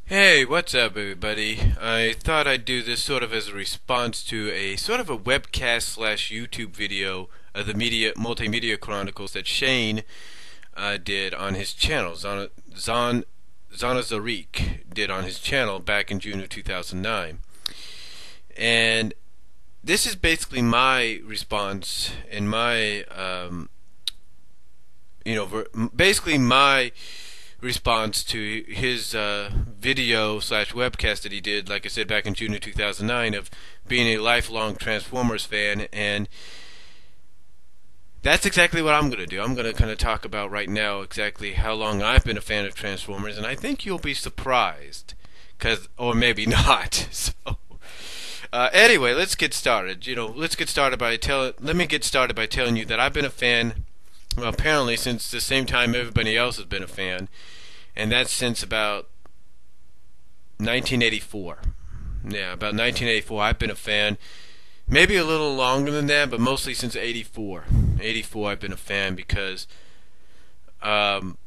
Hey, what's up, everybody? I thought I'd do this sort of as a response to a sort of a webcast slash YouTube video of the multimedia chronicles that Shane did on his channel. Zarnyzerk did on his channel back in June of 2009, and this is basically my response and my basically my response to his video slash webcast that he did, like I said, back in June of 2009, of being a lifelong Transformers fan. And that's exactly what I'm going to do. I'm going to kind of talk about right now exactly how long I've been a fan of Transformers, and I think you'll be surprised, or maybe not. Anyway, let's get started. Let me get started by telling you that I've been a fan, well, apparently since the same time everybody else has been a fan, and that's since about 1984. Yeah, about 1984. I've been a fan. Maybe a little longer than that, but mostly since 84. 84, I've been a fan because, um,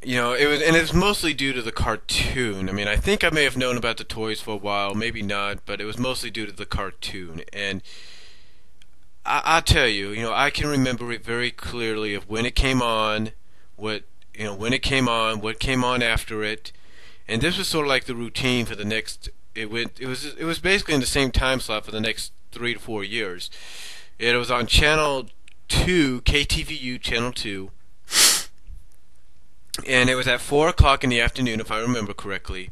it was mostly due to the cartoon. I mean, I think I may have known about the toys for a while, maybe not, but it was mostly due to the cartoon. And I'll tell you, I can remember it very clearly of when it came on, what came on after it, and this was sort of like the routine for the next. It was basically in the same time slot for the next 3 to 4 years. It was on Channel 2, KTVU Channel 2, and it was at 4 o'clock in the afternoon, if I remember correctly.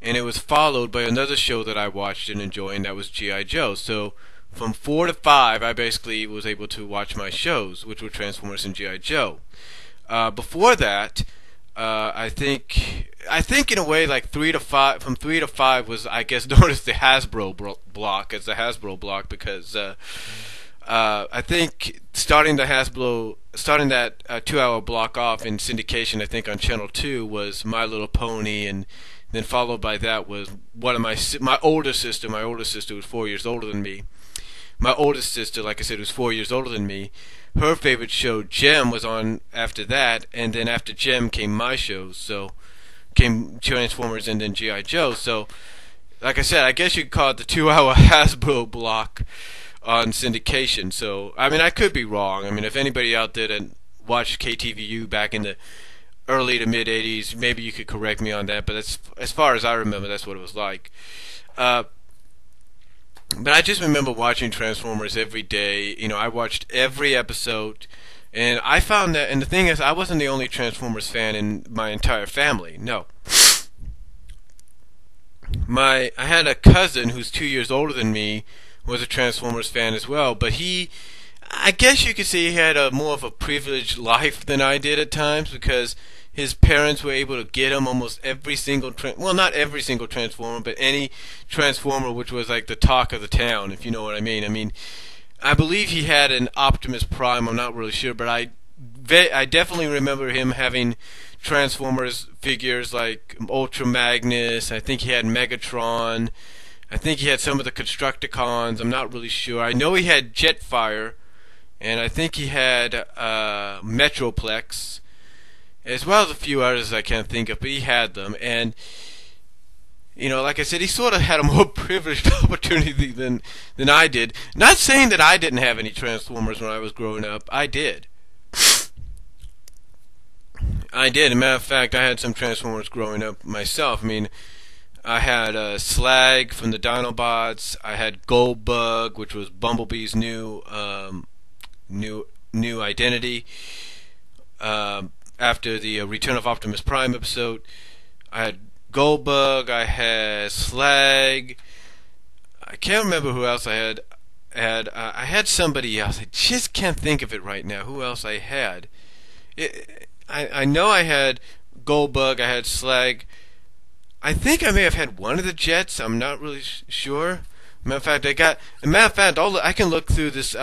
And it was followed by another show that I watched and enjoyed, and that was G.I. Joe. So from 4 to 5, I basically was able to watch my shows, which were Transformers and G.I. Joe. Before that, I think in a way, like 3 to 5, from 3 to 5 was, I guess, known as the Hasbro block, because I think starting that 2 hour block off in syndication, I think on Channel 2 was My Little Pony, and then followed by that was one of my older sister. My older sister was 4 years older than me. My oldest sister, like I said, was 4 years older than me. Her favorite show, Gem, was on after that, and then after Gem came my shows. So came Transformers and then G.I. Joe. So, like I said, I guess you could call it the 2 hour Hasbro block on syndication. So, I mean, I could be wrong. I mean, if anybody out there that watched KTVU back in the early to mid 80s, maybe you could correct me on that. But as far as I remember, that's what it was like. But I just remember watching Transformers every day. I watched every episode, and I found that. And the thing is, I wasn't the only Transformers fan in my entire family. No, I had a cousin who's 2 years older than me, was a Transformers fan as well. But I guess you could say he had a more of a privileged life than I did at times, because his parents were able to get him almost every single well, not every single Transformer, but any Transformer which was like the talk of the town, if you know what I mean. I mean, I believe he had an Optimus Prime. I'm not really sure, but I definitely remember him having Transformers figures like Ultra Magnus. I think he had Megatron. I think he had some of the Constructicons. I'm not really sure. I know he had Jetfire, and I think he had Metroplex, as well as a few others I can't think of, but he had them. And like I said, he sort of had a more privileged opportunity than I did. Not saying that I didn't have any Transformers when I was growing up. I did. As a matter of fact, I had some Transformers growing up myself. I mean, I had Slag from the Dinobots. I had Goldbug, which was Bumblebee's new identity. After the Return of Optimus Prime episode, I had Goldbug, I had Slag. I can't remember who else I had. I had somebody else. I just can't think of it right now. Who else I had? I know I had Goldbug. I had Slag. I think I may have had one of the Jets. I'm not really sure. Matter of fact, I can look through this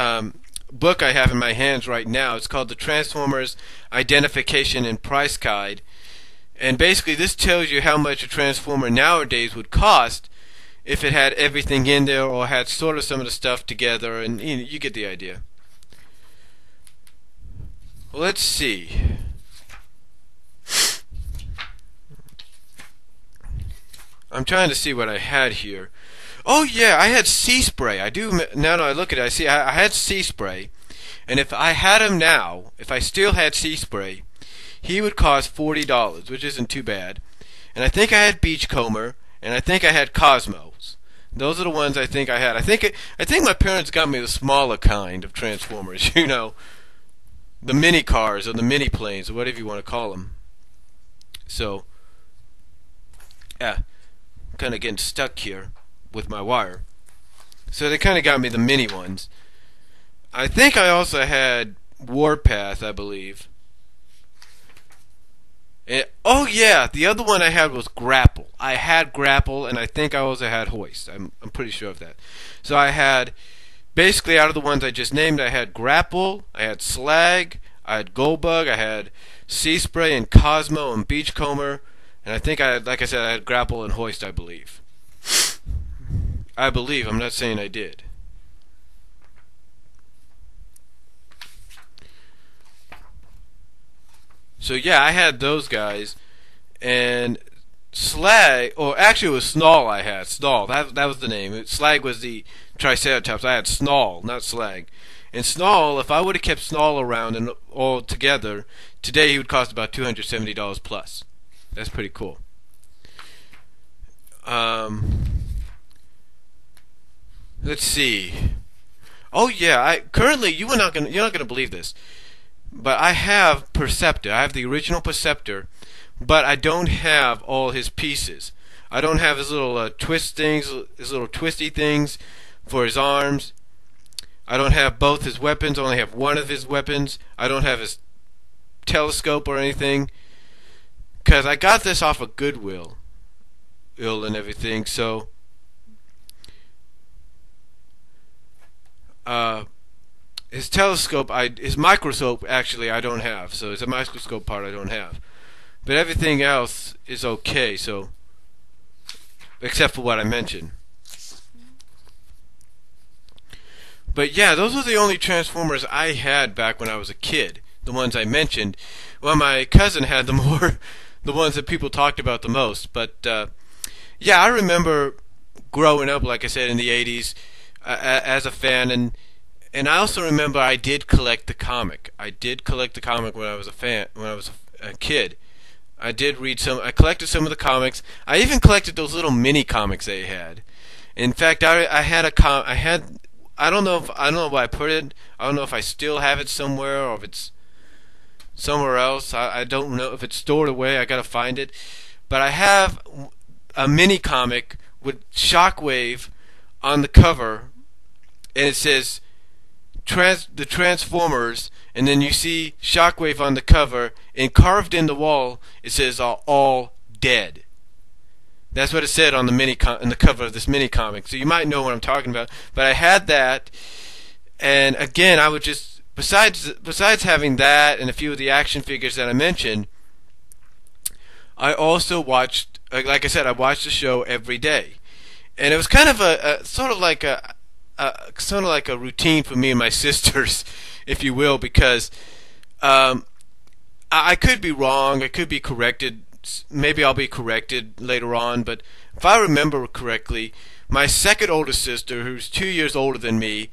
book I have in my hands right now. It's called the Transformers Identification and Price Guide, and basically this tells you how much a Transformer nowadays would cost if it had everything in there, or had sort of some of the stuff together, and you get the idea. Well, let's see. I'm trying to see what I had here. Oh yeah, I had sea spray. I do now that I look at it. I see I had sea spray, and if I had him now, if I still had sea spray, he would cost $40, which isn't too bad. And I think I had Beachcomber, and I think I had Cosmos. Those are the ones I think I had. I think my parents got me the smaller kind of Transformers. You know, the mini cars or the mini planes or whatever you want to call them. So, yeah, kind of getting stuck here with my wire. So they kind of got me the mini ones. I think I also had Warpath, I believe. Oh yeah, the other one I had was Grapple. I had Grapple, and I think I also had Hoist. I'm pretty sure of that. So I had, basically out of the ones I just named, I had Grapple, I had Slag, I had Goldbug, I had Sea Spray and Cosmo and Beachcomber, and I think I had, like I said, I had Grapple and Hoist, I believe. I believe, I'm not saying I did. So yeah, I had those guys, and Slag, or actually it was Snarl I had. Snarl, that was the name. Slag was the Triceratops. I had Snarl, not Slag. And Snarl, if I would have kept Snarl around and all together, today he would cost about $270 plus. That's pretty cool. Let's see. Oh yeah, currently you're not gonna believe this, but I have Perceptor. I have the original Perceptor, but I don't have all his pieces. I don't have his little his little twisty things for his arms. I don't have both his weapons. I only have one of his weapons. I don't have his telescope or anything, because I got this off of Goodwill, and everything. So, his telescope, his microscope, actually, I don't have. So it's a microscope part I don't have. But everything else is okay. So, except for what I mentioned. But yeah, those were the only Transformers I had back when I was a kid. The ones I mentioned. Well, my cousin had the ones that people talked about the most. But yeah, I remember growing up, like I said, in the '80s as a fan, and I also remember I did collect the comic. I did collect the comic when I was a kid. I did read some. I collected some of the comics. I even collected those little mini comics they had. In fact, I had. I don't know where I put it. I don't know if I still have it somewhere or if it's somewhere else. I don't know if it's stored away. I gotta find it. But I have a mini comic with Shockwave on the cover, and it says the Transformers, and then you see Shockwave on the cover, and carved in the wall it says all dead. That's what it said on the in the cover of this mini comic. So you might know what I'm talking about. But I had that, and again, I would just besides having that and a few of the action figures that I mentioned, I also watched, like I said, I watched the show every day, and it was kind of a sort of like a routine for me and my sisters, if you will, because I could be wrong, I could be corrected. Maybe I'll be corrected later on, but if I remember correctly, my second oldest sister, who's 2 years older than me,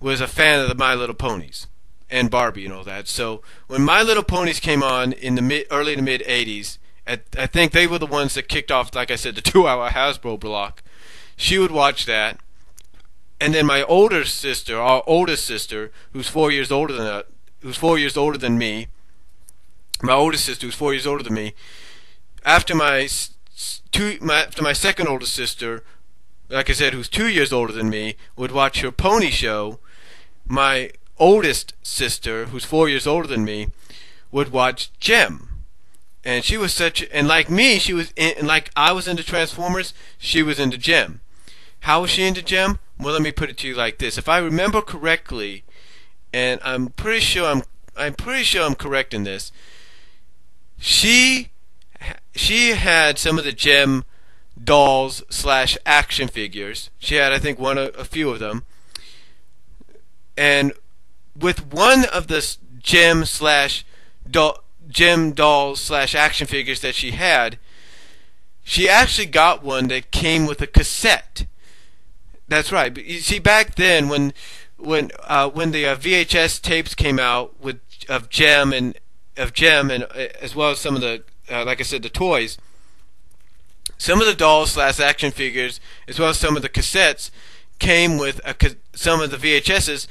was a fan of the My Little Ponies and Barbie and all that. So when My Little Ponies came on in the early to mid '80s, I think they were the ones that kicked off, like I said, the 2-hour Hasbro block. She would watch that, and then my older sister, our oldest sister, who's 4 years older than me, my oldest sister, who's 4 years older than me. After my second oldest sister, like I said, who's 2 years older than me, would watch her pony show, my oldest sister, who's 4 years older than me, would watch Gem. And she was and like me, and like I was into Transformers, she was into Gem. How was she into Gem? Well, let me put it to you like this. If I remember correctly, and I'm pretty sure I'm correct in this, she had some of the Gem dolls / action figures. She had, I think, a few of them. And with one of the Gem dolls / action figures that she had, she actually got one that came with a cassette. That's right. But you see, back then when the VHS tapes came out with of Gem and as well as some of the like I said, the toys, some of the dolls slash action figures, as well as some of the cassettes, came with some of the VHSs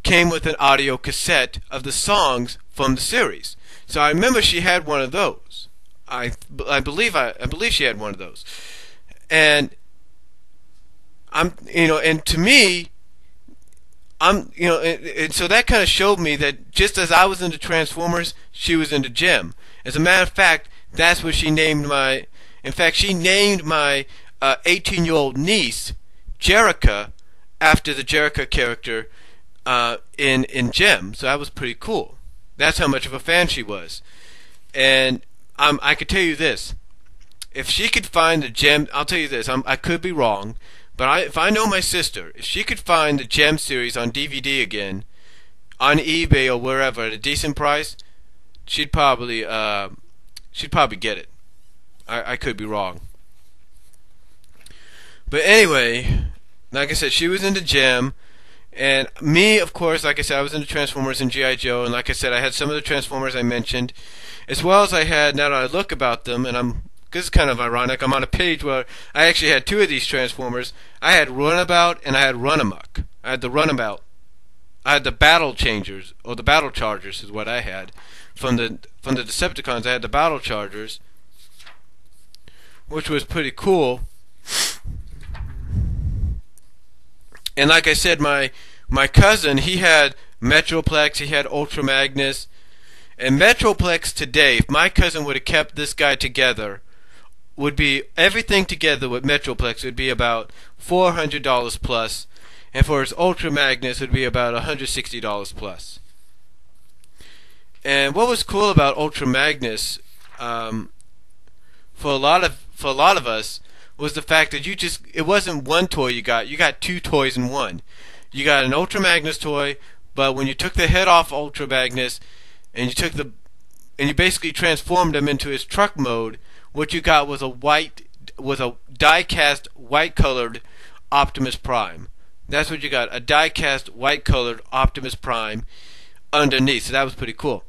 came with an audio cassette of the songs from the series. So I remember she had one of those. I believe she had one of those, and and to me, and so that kind of showed me that just as I was into Transformers, she was into Gem. As a matter of fact, that's what she named my. In fact, she named my 18-year-old niece Jerrica after the Jerrica character in Gem. So that was pretty cool. That's how much of a fan she was. And I could tell you this: if she could find the Gem, I'll tell you this. I could be wrong. But if I know my sister, if she could find the Gem series on DVD again, on eBay or wherever at a decent price, she'd probably get it. I could be wrong. But anyway, like I said, she was into Gem, and me, of course, like I said, I was into Transformers and G.I. Joe, and like I said, I had some of the Transformers I mentioned, as well as I had, now that I look about them, and this is kind of ironic, I'm on a page where I actually had two of these Transformers. I had Runabout and I had Runamuck. I had the Runabout. I had the Battle Changers, or the Battle Chargers is what I had. From the Decepticons, I had the Battle Chargers, which was pretty cool. And like I said, my cousin, he had Metroplex, he had Ultra Magnus. And Metroplex today, if my cousin would have kept this guy together, would be everything together with Metroplex would be about $400 plus, and for his Ultra Magnus would be about $160 plus. And what was cool about Ultra Magnus, for a lot of us, was the fact that it wasn't one toy you got two toys in one. You got an Ultra Magnus toy, but when you took the head off Ultra Magnus and you basically transformed him into his truck mode, what you got was a die-cast white-colored Optimus Prime. That's what you got, a die-cast white-colored Optimus Prime underneath. So that was pretty cool.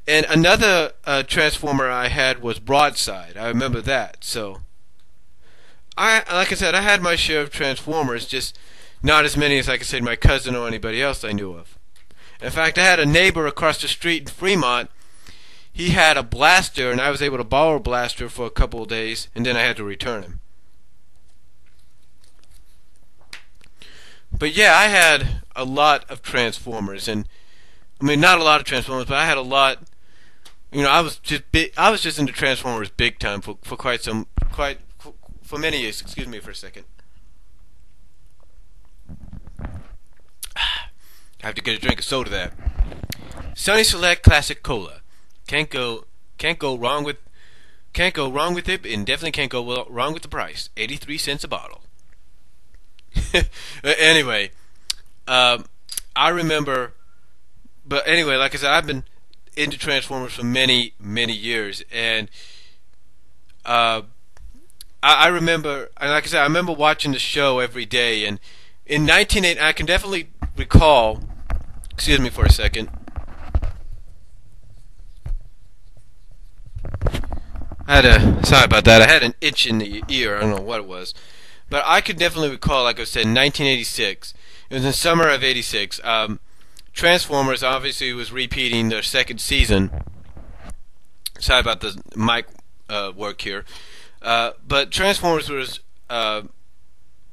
And another Transformer I had was Broadside. I remember that. So, like I said, I had my share of Transformers, just not as many as, like I said, my cousin or anybody else I knew of. In fact, I had a neighbor across the street in Fremont. He had a blaster, and I was able to borrow a blaster for a couple of days, and then I had to return him. But yeah, I had a lot of Transformers, and I mean, not a lot of Transformers, but I had a lot. I was just into Transformers big time for many years. Excuse me for a second. I have to get a drink of soda there. Sunny Select Classic Cola. Can't go wrong with it, and definitely can't go wrong with the price. 83 cents a bottle. Anyway, I remember. But anyway, like I said, I've been into Transformers for many years, and I remember, and like I said, I remember watching the show every day. And in 1980, I can definitely recall. Excuse me for a second. Sorry about that. I had an itch in the ear. I don't know what it was. But I could definitely recall, like I said, in 1986. It was in summer of 86. Transformers obviously was repeating their second season. Sorry about the mic work here. But Transformers was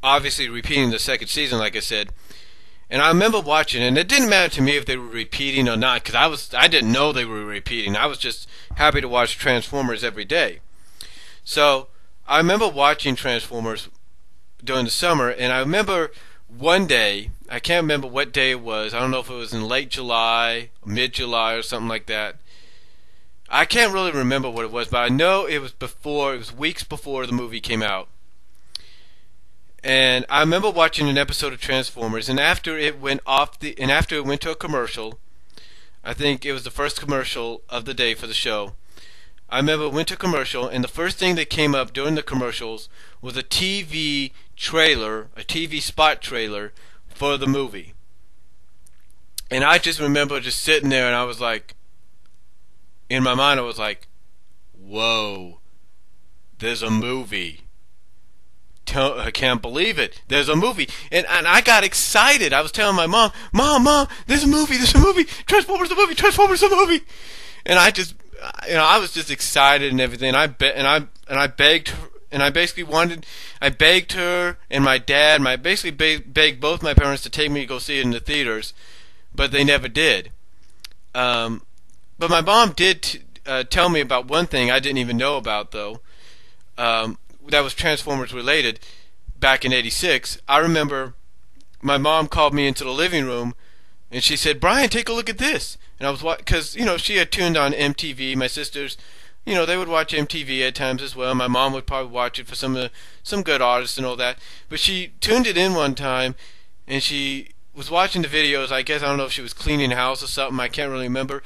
obviously repeating the second season, like I said. And I remember watching, and it didn't matter to me if they were repeating or not, because I didn't know they were repeating. I was just happy to watch Transformers every day. So I remember watching Transformers during the summer, and I remember one day, I can't remember what day it was. I don't know if it was in late July, mid-July, or something like that. I can't really remember what it was, but I know it was weeks before the movie came out. And I remember watching an episode of Transformers, and after it went to a commercial, I think it was the first commercial of the day for the show. I remember I went to commercial, and the first thing that came up during the commercials was a TV trailer, a TV spot trailer for the movie. And I just remember just sitting there, and I was like, in my mind, I was like, whoa, there's a movie. I can't believe it. There's a movie. And I got excited. I was telling my mom, Mom, there's a movie, Transformers the movie, Transformers the movie. And I just, I was just excited and everything. I begged her, and I begged her and my dad, begged both my parents to take me to go see it in the theaters, but they never did. But my mom did tell me about one thing I didn't even know about, though. That was Transformers related. Back in '86, I remember my mom called me into the living room, and she said, "Brian, take a look at this." And I was because she had tuned on MTV. My sisters, they would watch MTV at times as well. My mom would probably watch it for some good artists and all that. But she tuned it in one time, and she was watching the videos. I guess I don't know if she was cleaning the house or something. I can't really remember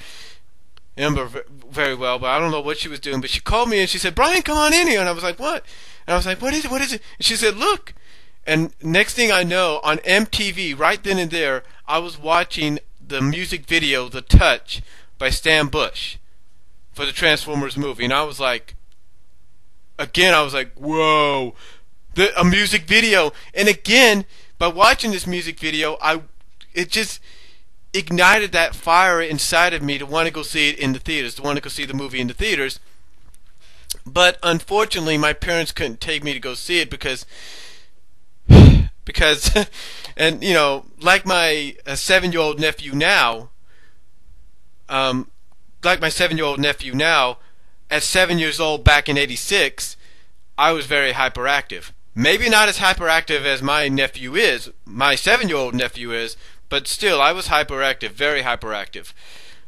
very well, but I don't know what she was doing. But she called me and she said, "Brian, come on in here." And I was like, "What?" And I was like, "What is it? What is it?" And she said, "Look." And next thing I know, on MTV, right then and there, I was watching the music video, "The Touch" by Stan Bush for the Transformers movie. And I was like, whoa, a music video. And again, by watching this music video, it just ignited that fire inside of me to want to go see it in the theaters, to want to go see the movie in the theaters. But unfortunately, my parents couldn't take me to go see it because and like my 7-year-old nephew now, at 7 years old back in '86, I was very hyperactive. Maybe not as hyperactive as my 7-year-old nephew is, but still, I was hyperactive, very hyperactive.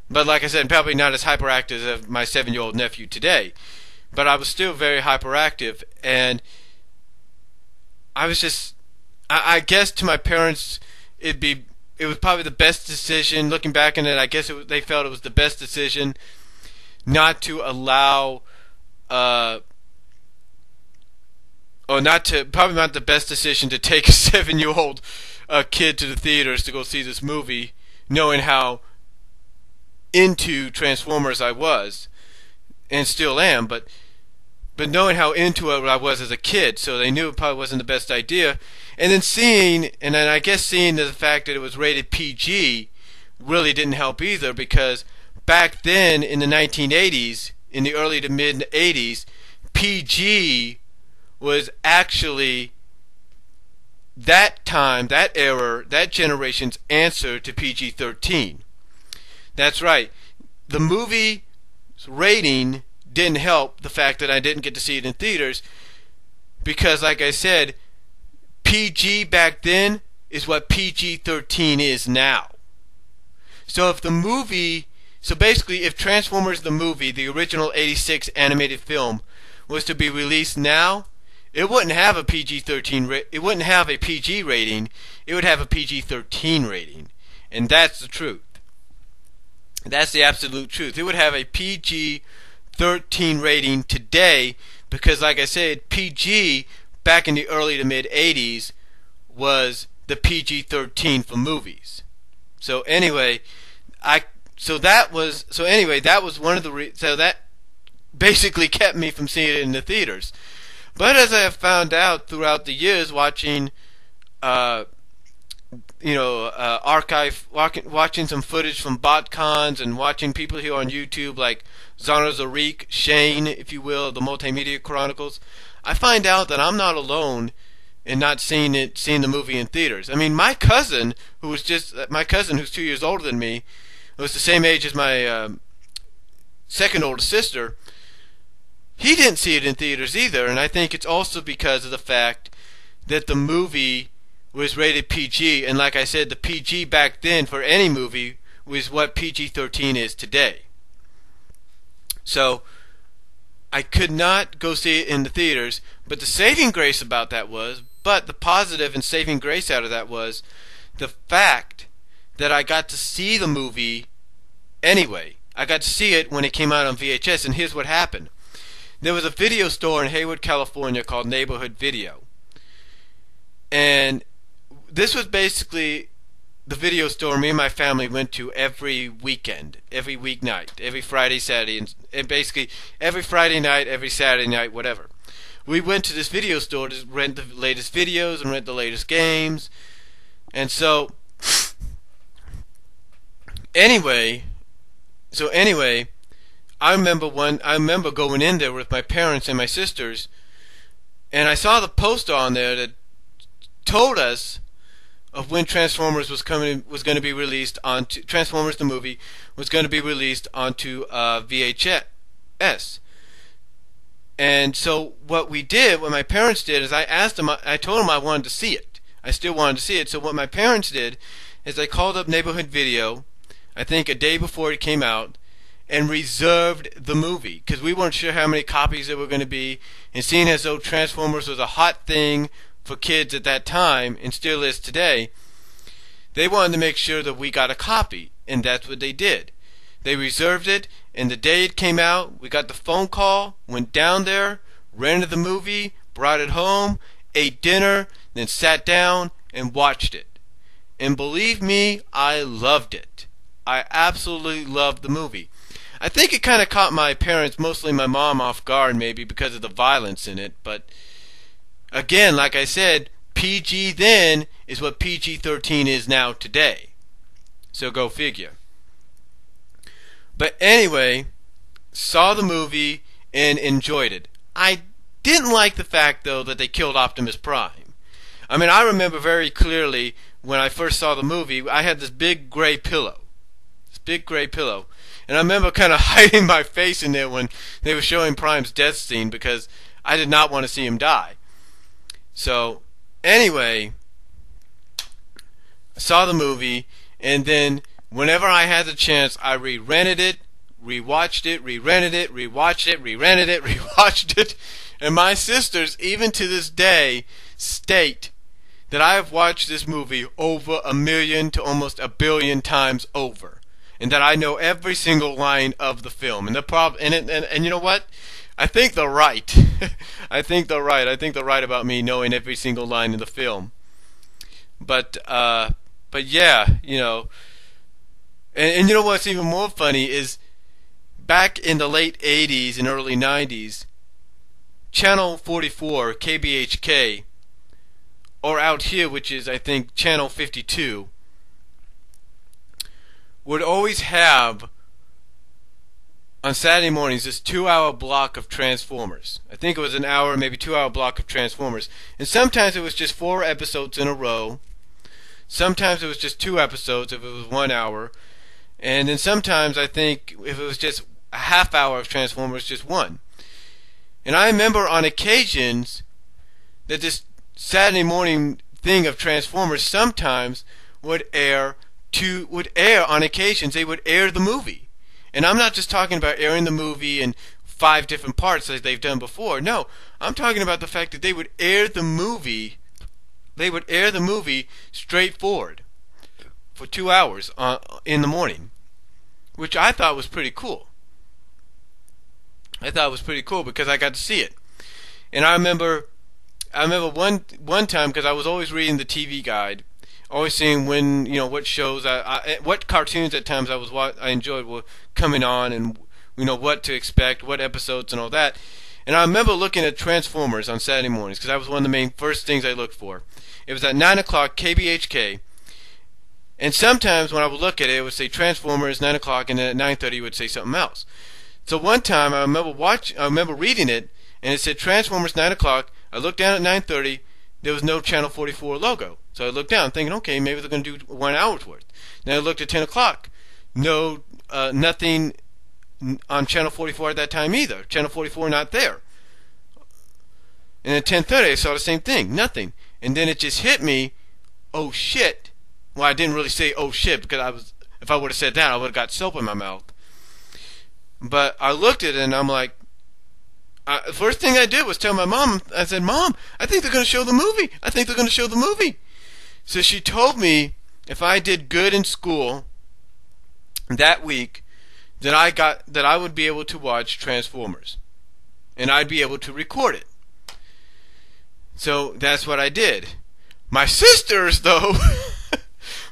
But like I said, probably not as hyperactive as my 7-year-old nephew today. But I was still very hyperactive, and I was just, I guess to my parents, it was probably the best decision. Looking back on it, I guess they felt it was the best decision not to allow, probably not the best decision to take a 7-year-old kid to the theaters to go see this movie, knowing how into Transformers I was, and still am, but knowing how into it I was as a kid, so they knew it probably wasn't the best idea. And then seeing the fact that it was rated PG really didn't help either, because back then in the 1980s, in the early to mid 80s, PG was actually that generation's answer to PG-13. That's right. The movie's rating didn't help the fact that I didn't get to see it in theaters, because like I said, PG back then is what PG-13 is now. So basically if Transformers the movie, the original '86 animated film, was to be released now, it wouldn't have a PG-13 it wouldn't have a PG rating, it would have a PG-13 rating. And that's the truth. That's the absolute truth. It would have a PG-13 rating today, because like I said, PG back in the early to mid 80s was the PG-13 for movies. So anyway, that was one of the so that basically kept me from seeing it in the theaters. But as I have found out throughout the years, watching watching some footage from BotCons and watching people here on YouTube like Zarnyzerk, Shane, if you will, the Multimedia Chronicles, I find out that I'm not alone in not seeing the movie in theaters. I mean, my cousin who's 2 years older than me, who was the same age as my second oldest sister, he didn't see it in theaters either, and I think it's also because of the fact that the movie was rated PG, and like I said, the PG back then for any movie was what PG-13 is today. So I could not go see it in the theaters, but the saving grace about that the positive and saving grace out of that was the fact that I got to see the movie anyway. I got to see it when it came out on VHS, and here's what happened. There was a video store in Hayward, California called Neighborhood Video. And this was basically the video store me and my family went to every weekend, every weeknight, every Friday, Saturday, and basically every Friday night, every Saturday night, whatever. We went to this video store to rent the latest videos and rent the latest games. And anyway, I remember going in there with my parents and my sisters, and I saw the poster on there that told us of when Transformers was going to be released onto Transformers the movie was going to be released onto VHS. And so what my parents did is I told them I wanted to see it. I still wanted to see it. So what my parents did is they called up Neighborhood Video, I think a day before it came out, and reserved the movie because we weren't sure how many copies there were going to be. And seeing as though Transformers was a hot thing for kids at that time and still is today, they wanted to make sure that we got a copy, and that's what they did. They reserved it, and the day it came out, we got the phone call, went down there, rented the movie, brought it home, ate dinner, then sat down and watched it. And believe me, I loved it. I absolutely loved the movie. I think it kind of caught my parents, mostly my mom, off guard maybe because of the violence in it, but again, like I said, PG then is what PG-13 is now today. So go figure. But anyway, saw the movie and enjoyed it. I didn't like the fact, though, that they killed Optimus Prime. I mean, I remember very clearly when I first saw the movie, I had this big gray pillow. And I remember kind of hiding my face in there when they were showing Prime's death scene because I did not want to see him die. So, anyway, I saw the movie, and then whenever I had the chance, I re-rented it, rewatched it, re-rented it, rewatched it, re-rented it, rewatched it. And my sisters, even to this day, state that I have watched this movie over 1 million to almost 1 billion times over, and that I know every single line of the film. And and you know what? I think they're right. I think they're right about me knowing every single line in the film. But yeah, you know. And you know what's even more funny is back in the late 80s and early 90s, Channel 44, KBHK, or out here, which is, I think, Channel 52, would always have on Saturday mornings this 2-hour block of Transformers. I think it was an hour, maybe 2-hour block of Transformers. And sometimes it was just 4 episodes in a row. Sometimes it was just 2 episodes if it was 1 hour. And then sometimes I think if it was just a half hour of Transformers, just 1. And I remember on occasions that this Saturday morning thing of Transformers sometimes would air on occasions. They would air the movie. And I'm not just talking about airing the movie in 5 different parts like they've done before. No, I'm talking about the fact that they would air the movie. They would air the movie straight forward for 2 hours in the morning, which I thought was pretty cool. I thought it was pretty cool because I got to see it. And I remember one time, because I was always reading the TV guide, always seeing when, you know, what shows what cartoons at times I enjoyed were coming on, and you know what to expect, what episodes and all that. And I remember looking at Transformers on Saturday mornings because that was one of the main first things I looked for. It was at 9 o'clock KBHK, and sometimes when I would look at it, it would say Transformers 9 o'clock, and then at 9:30 it would say something else. So one time I remember reading it, and it said Transformers 9 o'clock. I looked down at 9:30. There was no Channel 44 logo. So I looked down thinking, okay, maybe they're going to do 1 hour's worth. Then I looked at 10 o'clock. No, nothing on Channel 44 at that time either. Channel 44 not there. And at 10:30 I saw the same thing. Nothing. And then it just hit me, oh shit. Well, I didn't really say oh shit because if I would have said that, I would have got soap in my mouth. But I looked at it and I'm like, the first thing I did was tell my mom. I said, Mom, I think they're going to show the movie. I think they're going to show the movie. So she told me if I did good in school that week, that I would be able to watch Transformers, and I'd be able to record it. So that's what I did. My sisters, though,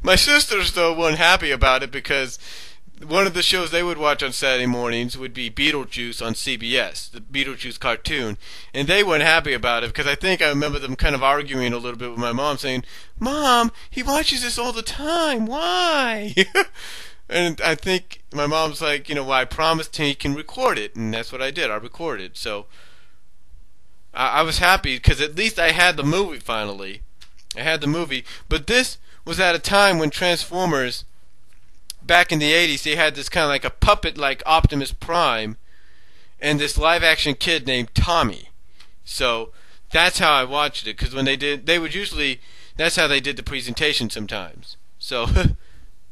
weren't happy about it because one of the shows they would watch on Saturday mornings would be Beetlejuice on CBS, the Beetlejuice cartoon, and they weren't happy about it because I remember them kind of arguing a little bit with my mom, saying, "Mom, he watches this all the time. Why?" And I think my mom's like, well, I promised he can record it, and that's what I did. I recorded, so I was happy because at least I had the movie finally. I had the movie, but this was at a time when Transformers, back in the 80s, they had this kind of like a puppet like Optimus Prime and this live action kid named Tommy. So that's how I watched it, because when that's how they did the presentation sometimes. So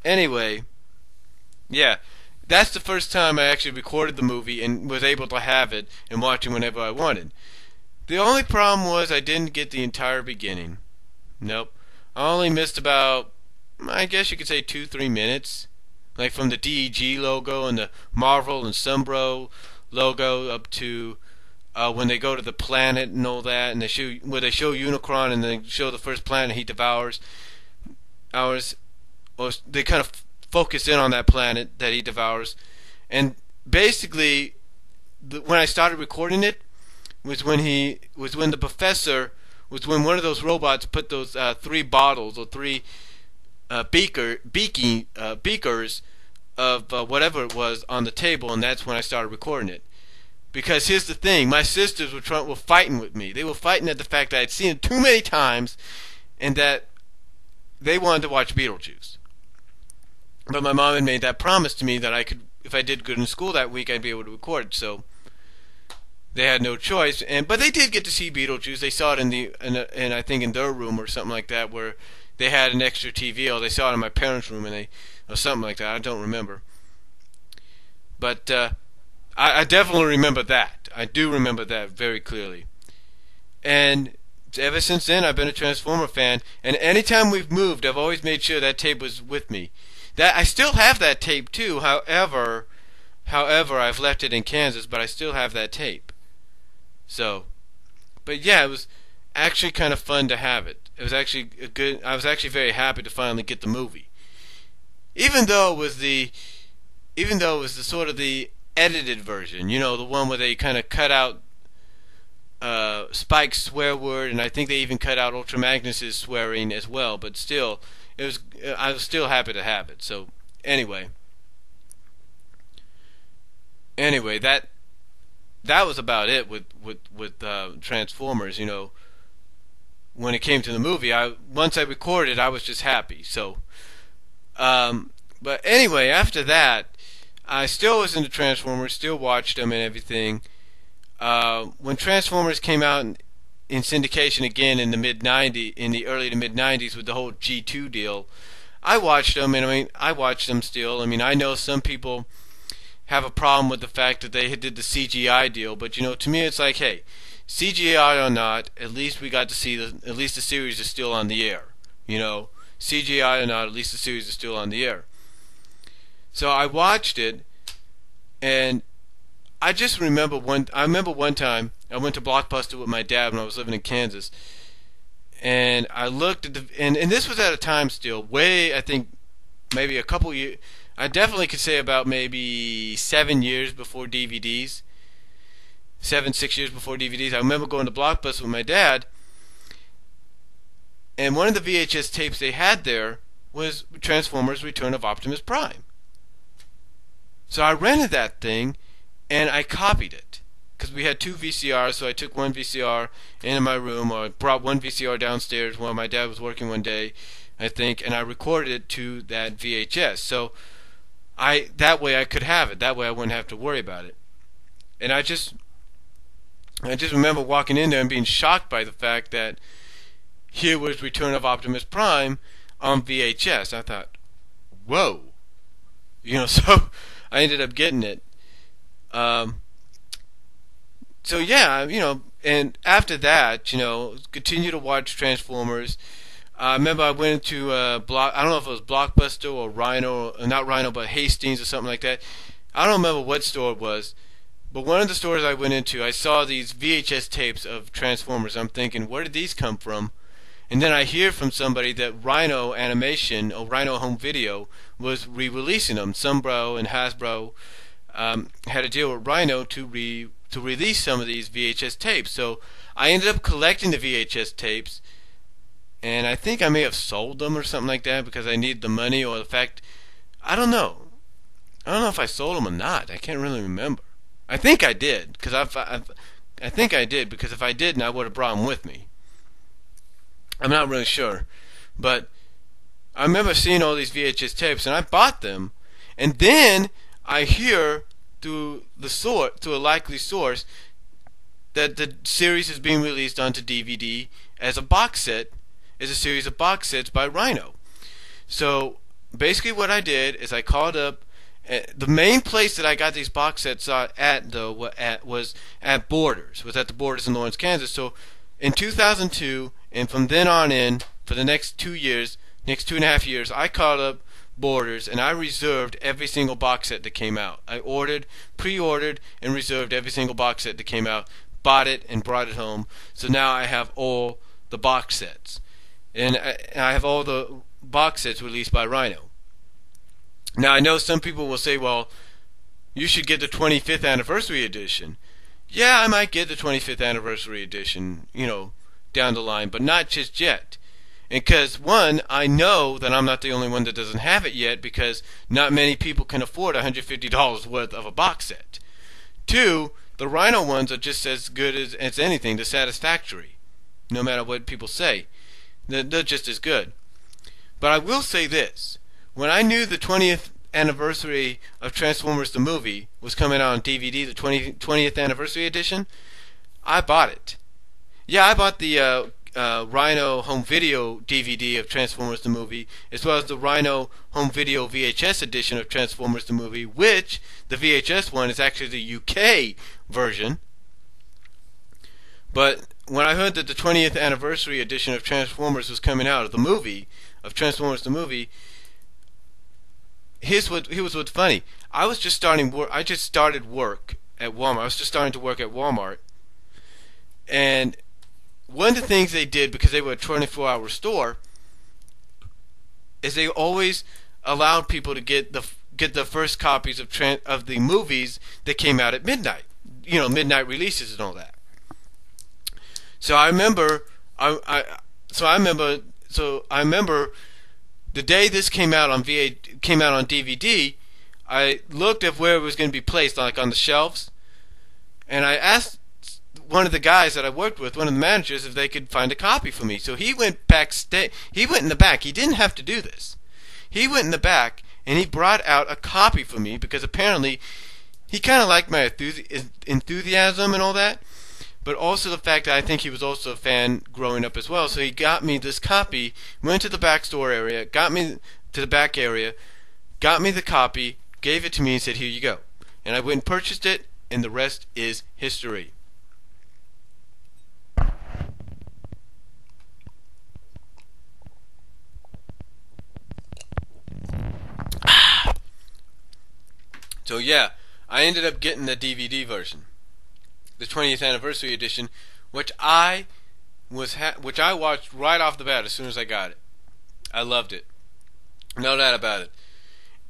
anyway, yeah, that's the first time I actually recorded the movie and was able to have it and watch it whenever I wanted. The only problem was I didn't get the entire beginning. Nope. I only missed about, I guess you could say 2-3 minutes. Like from the DEG logo and the Marvel and Sunbro logo up to when they go to the planet and all that, and they show Unicron and they show the first planet he devours. They kind of focus in on that planet that he devours, and basically, when I started recording it, was when the professor was when one of those robots put those 3 bottles or 3 beakers of whatever it was on the table, and that's when I started recording it. Because here's the thing, my sisters were fighting with me. They were fighting at the fact that I'd seen it too many times, and that they wanted to watch Beetlejuice. But my mom had made that promise to me that I could, if I did good in school that week, I'd be able to record. So they had no choice, but they did get to see Beetlejuice. They saw it in I think in their room or something like that, where they had an extra TV, or they saw it in my parents' room, or something like that. I don't remember. But I definitely remember that. I do remember that very clearly. And ever since then, I've been a Transformer fan. And anytime we've moved, I've always made sure that tape was with me. That I still have that tape too. However, I've left it in Kansas, but I still have that tape. So, but yeah, it was actually kind of fun to have it. It was actually I was actually very happy to finally get the movie, even though it was the sort of the edited version. The one where they kind of cut out Spike's swear word, and I think they even cut out Ultra Magnus's swearing as well. But still, I was still happy to have it. So anyway, that was about it with Transformers. When it came to the movie, once I recorded, I was just happy. So, but anyway, after that, I still was into Transformers, still watched them and everything. When Transformers came out in syndication again in the early to mid '90s with the whole G2 deal, I watched them, and I watched them still. I know some people have a problem with the fact that they did the CGI deal, but to me it's like, hey, CGI or not, at least we got to see at least the series is still on the air. CGI or not, at least the series is still on the air. So I watched it, and I just remember one time I went to Blockbuster with my dad when I was living in Kansas, and I looked at and this was at a time still I think maybe a couple years. I definitely could say about maybe 7 years before DVDs. 6 years before DVDs. I remember going to Blockbuster with my dad, and one of the VHS tapes they had there was Transformers Return of Optimus Prime. So I rented that thing, and I copied it. Because we had 2 VCRs, so I took one VCR into my room, or brought one VCR downstairs while my dad was working one day, I think, and I recorded it to that VHS. So that way I could have it. That way I wouldn't have to worry about it. And I just remember walking in there and being shocked by the fact that here was Return of Optimus Prime on VHS. I thought, whoa. So I ended up getting it. So yeah, and after that, continue to watch Transformers. I remember I went to I don't know if it was Blockbuster or Rhino, not Rhino, but Hastings or something like that. I don't remember what store it was, but one of the stores I went into, I saw these VHS tapes of Transformers. I'm thinking, where did these come from? And then I hear from somebody that Rhino Animation or Rhino Home Video was re-releasing them. Sunbro and Hasbro had a deal with Rhino to release some of these VHS tapes. So I ended up collecting the VHS tapes, and I think I may have sold them or something like that because I needed the money, or the fact, I don't know. I don't know if I sold them or not. I can't really remember. I think I did because I think I did because if I didn't, I would have brought them with me. I'm not really sure, but I remember seeing all these VHS tapes, and I bought them. And then I hear through a likely source, that the series is being released onto DVD as a box set, as a series of box sets by Rhino. So basically, what I did is I called up. The main place that I got these box sets at, though, was at Borders. Was at the Borders in Lawrence, Kansas. So in 2002, and from then on in, for the next 2 years, next 2.5 years, I called up Borders and I reserved every single box set that came out. I pre-ordered, and reserved every single box set that came out. Bought it and brought it home. So now I have all the box sets, and I have all the box sets released by Rhino. Now I know some people will say, well, you should get the 25th anniversary edition. Yeah, I might get the 25th anniversary edition, down the line, but not just yet. And because, one, I know that I'm not the only one that doesn't have it yet, because not many people can afford $150 worth of a box set. Two, the Rhino ones are just as good as anything. They're satisfactory, no matter what people say. They're just as good. But I will say this. When I knew the 20th anniversary of Transformers the movie was coming out on DVD, the 20th anniversary edition, I bought it. Yeah, I bought the Rhino Home Video DVD of Transformers the movie, as well as the Rhino Home Video VHS edition of Transformers the movie, which the VHS one is actually the UK version. But when I heard that the 20th anniversary edition of Transformers was coming out, of Transformers the movie, here's what's funny. I just started work at Walmart. I was just starting to work at Walmart, and one of the things they did, because they were a 24-hour store, is they always allowed people to get the first copies of the movies that came out at midnight. Midnight releases and all that. So I remember the day this came out on DVD, I looked at where it was going to be placed, like on the shelves, and I asked one of the guys that I worked with, one of the managers, if they could find a copy for me. So he went backstage. He went in the back. He didn't have to do this. He went in the back and he brought out a copy for me, because apparently he kind of liked my enthusiasm and all that, but also the fact that I think he was also a fan growing up as well. So he got me this copy, went to the back store area, got me to the back area, got me the copy, gave it to me, and said, "Here you go." And I went and purchased it, and the rest is history. So yeah, I ended up getting the DVD version, the 20th anniversary edition, which I watched right off the bat as soon as I got it. I loved it, no doubt about it.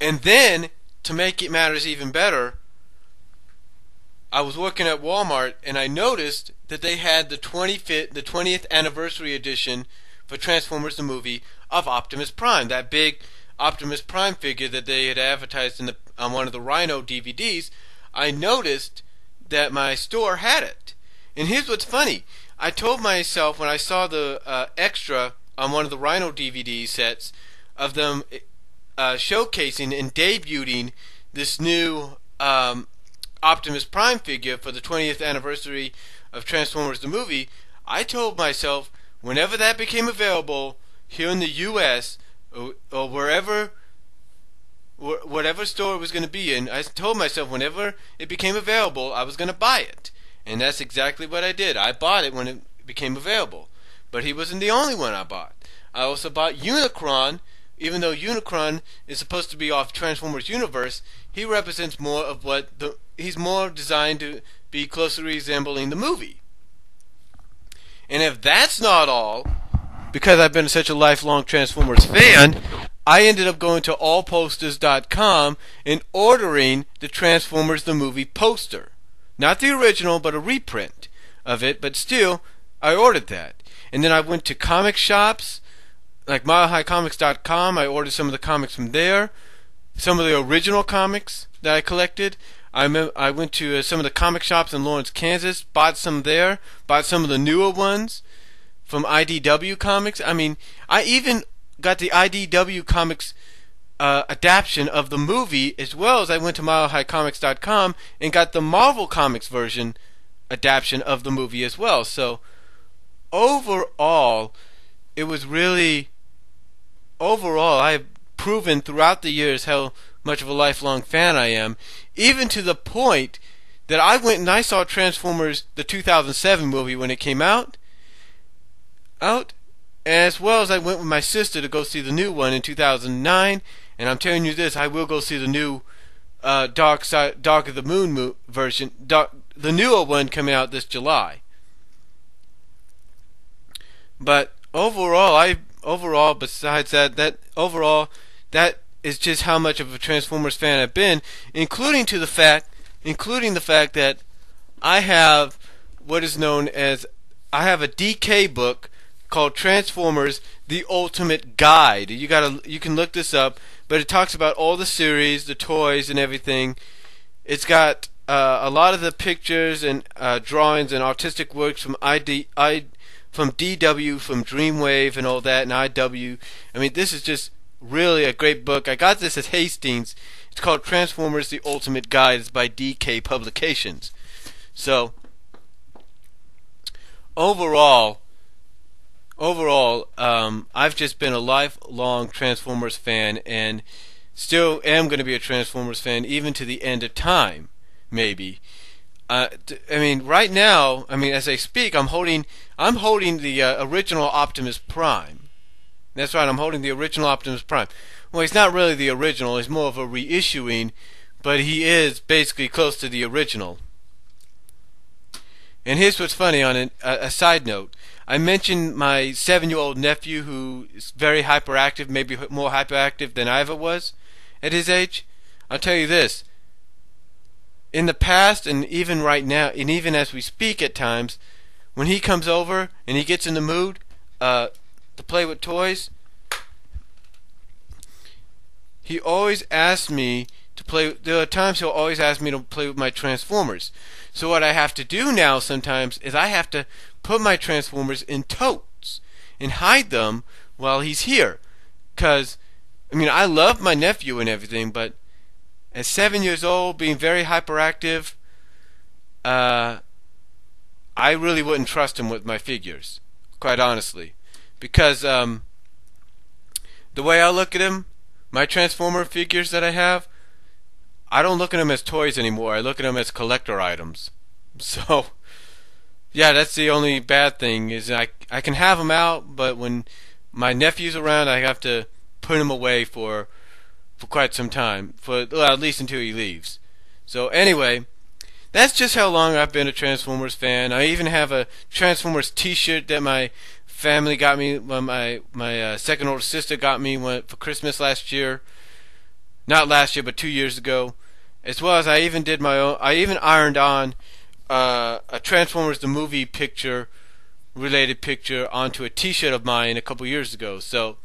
And then, to make it matters even better, I was working at Walmart and I noticed that they had the 20th anniversary edition for Transformers the movie of Optimus Prime, that big Optimus Prime figure that they had advertised on one of the Rhino DVDs. I noticed that my store had it. And here's what's funny. I told myself when I saw the extra on one of the Rhino DVD sets of them showcasing and debuting this new Optimus Prime figure for the 20th anniversary of Transformers the movie, I told myself whenever that became available here in the U.S., or whatever store it was going to be in, I told myself whenever it became available, I was going to buy it. And that's exactly what I did. I bought it when it became available. But he wasn't the only one I bought. I also bought Unicron even though Unicron is supposed to be off Transformers universe, he represents more of he's more designed to be closely resembling the movie. And if that's not all, because I've been such a lifelong Transformers fan, I ended up going to allposters.com and ordering the Transformers the movie poster. Not the original, but a reprint of it, but still, I ordered that. And then I went to comic shops, like milehighcomics.com. I ordered some of the comics from there, some of the original comics that I collected. I went to some of the comic shops in Lawrence, Kansas, bought some there, bought some of the newer ones from IDW Comics. I mean, I even got the IDW Comics adaptation of the movie, as well as I went to milehighcomics.com and got the Marvel Comics version adaptation of the movie as well. So overall, it was really I've proven throughout the years how much of a lifelong fan I am, even to the point that I went and I saw Transformers the 2007 movie when it came out, as well as I went with my sister to go see the new one in 2009. And I'm telling you this, I will go see the new Dark of the Moon version, the newer one coming out this July. But overall, besides that is just how much of a Transformers fan I've been, including the fact that I have what is known as a DK book called Transformers: The Ultimate Guide. You can look this up, but it talks about all the series, the toys, and everything. It's got a lot of the pictures and drawings and artistic works from from DW, from Dreamwave, and all that, and IW. I mean, this is just really a great book. I got this at Hastings. It's called Transformers: The Ultimate Guide. It's by DK Publications. So overall, I've just been a lifelong Transformers fan, and still am going to be a Transformers fan even to the end of time, maybe. I mean, right now, as I speak, I'm holding the original Optimus Prime. That's right, I'm holding the original Optimus Prime. Well, he's not really the original, he's more of a reissuing, but he is basically close to the original. And here's what's funny on a side note. I mentioned my 7-year-old nephew who is very hyperactive, maybe more hyperactive than I ever was at his age. I'll tell you this. In the past, and even right now, and even as we speak at times, when he comes over and he gets in the mood to play with toys, he always asks me to play. There are times he'll always ask me to play with my Transformers. So what I have to do now sometimes is I have to put my Transformers in totes and hide them while he's here. Because, I love my nephew and everything, but at 7 years old, being very hyperactive, I really wouldn't trust him with my figures, quite honestly. Because the way I look at him, my Transformer figures that I have, I don't look at them as toys anymore. I look at them as collector items. So, yeah, that's the only bad thing, is I can have them out, but when my nephew's around, I have to put him away for quite some time, at least until he leaves. So anyway, that's just how long I've been a Transformers fan. I even have a Transformers t-shirt that my family got me, my second older sister got me for Christmas last year. Not last year, but 2 years ago. As well as I even did my own. I even ironed on a Transformers the movie related picture onto a T-shirt of mine a couple years ago. So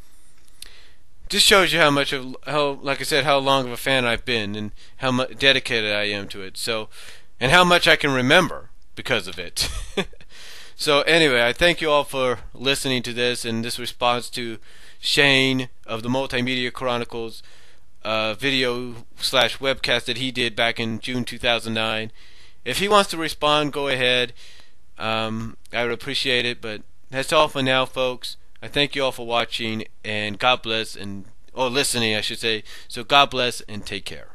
just shows you like I said, how long of a fan I've been and how dedicated I am to it. So, and how much I can remember because of it. So anyway, I thank you all for listening to this and this response to Shane of the Multimedia Chronicles video/webcast that he did back in June 2009. If he wants to respond, go ahead. I would appreciate it, but that's all for now, folks. I thank you all for watching, and God bless, or listening, I should say. So God bless and take care.